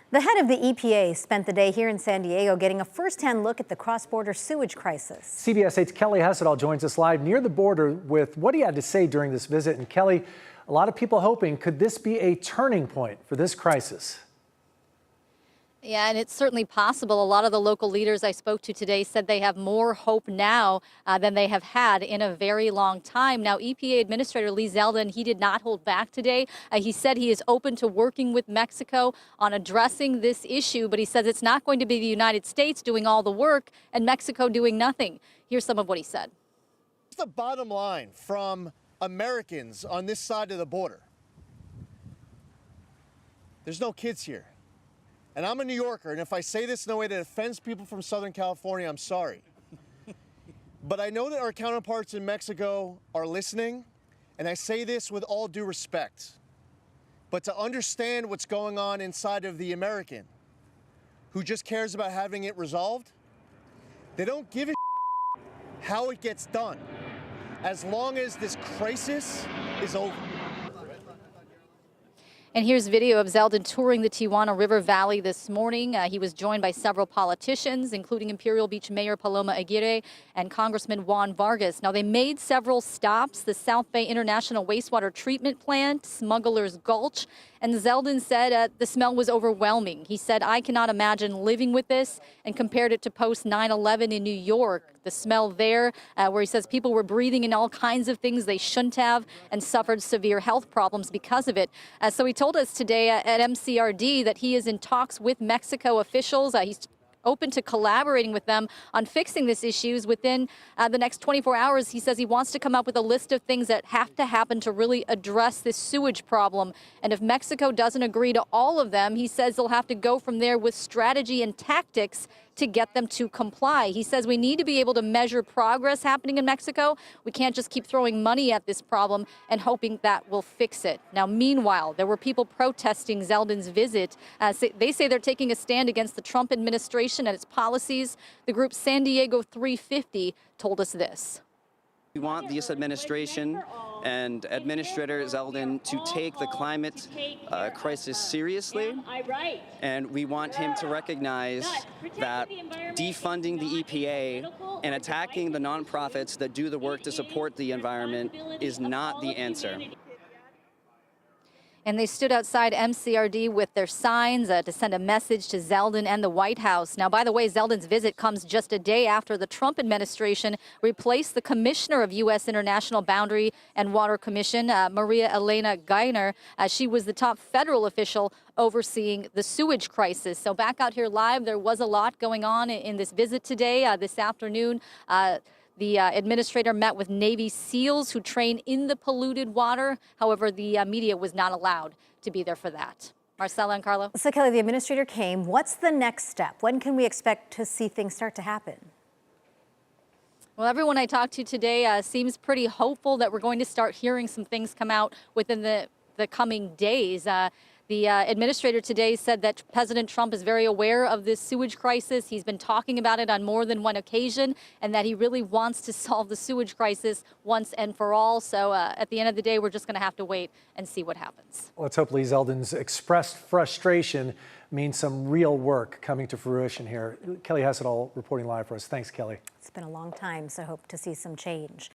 The head of the EPA spent the day here in San Diego getting a first-hand look at the cross-border sewage crisis. CBS 8's Kelly Hessedal joins us live near the border with what he had to say during this visit. And Kelly, a lot of people hoping, could this be a turning point for this crisis? Yeah, and it's certainly possible. A lot of the local leaders I spoke to today said they have more hope now than they have had in a very long time. Now, EPA Administrator Lee Zeldin, he did not hold back today. He said he is open to working with Mexico on addressing this issue, but he says it's not going to be the United States doing all the work and Mexico doing nothing. Here's some of what he said. What's the bottom line from Americans on this side of the border? There's no kids here. And I'm a New Yorker, and if I say this in a way that offends people from Southern California, I'm sorry. But I know that our counterparts in Mexico are listening, and I say this with all due respect. But to understand what's going on inside of the American, who just cares about having it resolved, they don't give a how it gets done, as long as this crisis is over. And here's video of Zeldin touring the Tijuana River Valley this morning. He was joined by several politicians, including Imperial Beach Mayor Paloma Aguirre and Congressman Juan Vargas. Now, they made several stops: the South Bay International Wastewater Treatment Plant, Smuggler's Gulch, and Zeldin said the smell was overwhelming. He said, "I cannot imagine living with this," and compared it to post 9/11 in New York. The smell there, where he says people were breathing in all kinds of things they shouldn't have and suffered severe health problems because of it. So he told us today at MCRD that he is in talks with Mexico officials. He's open to collaborating with them on fixing these issues within the next 24 hours. He says he wants to come up with a list of things that have to happen to really address this sewage problem. And if Mexico doesn't agree to all of them, he says they'll have to go from there with strategy and tactics to get them to comply. He says we need to be able to measure progress happening in Mexico. We can't just keep throwing money at this problem and hoping that will fix it. Now, meanwhile, there were people protesting Zeldin's visit. They say they're taking a stand against the Trump administration and its policies. The group San Diego 350 told us this. We want this administration and Administrator Zeldin to take the climate crisis seriously, and we want him to recognize that defunding the EPA and attacking the nonprofits that do the work to support the environment is not the answer. And they stood outside MCRD with their signs to send a message to Zeldin and the White House. Now, by the way, Zeldin's visit comes just a day after the Trump administration replaced the commissioner of U.S. International Boundary and Water Commission, Maria Elena Geiner. She was the top federal official overseeing the sewage crisis. So back out here live, there was a lot going on in this visit today, this afternoon. The administrator met with Navy SEALs who train in the polluted water. However, the media was not allowed to be there for that. Marcella and Carlo. So, Kelly, the administrator came. What's the next step? When can we expect to see things start to happen? Well, everyone I talked to today seems pretty hopeful that we're going to start hearing some things come out within the coming days. The administrator today said that President Trump is very aware of this sewage crisis. He's been talking about it on more than one occasion, and that he really wants to solve the sewage crisis once and for all. So at the end of the day, we're just going to have to wait and see what happens. Let's hope Lee Zeldin's expressed frustration means some real work coming to fruition here. Kelly Hessedal reporting live for us. Thanks, Kelly. It's been a long time, so hope to see some change.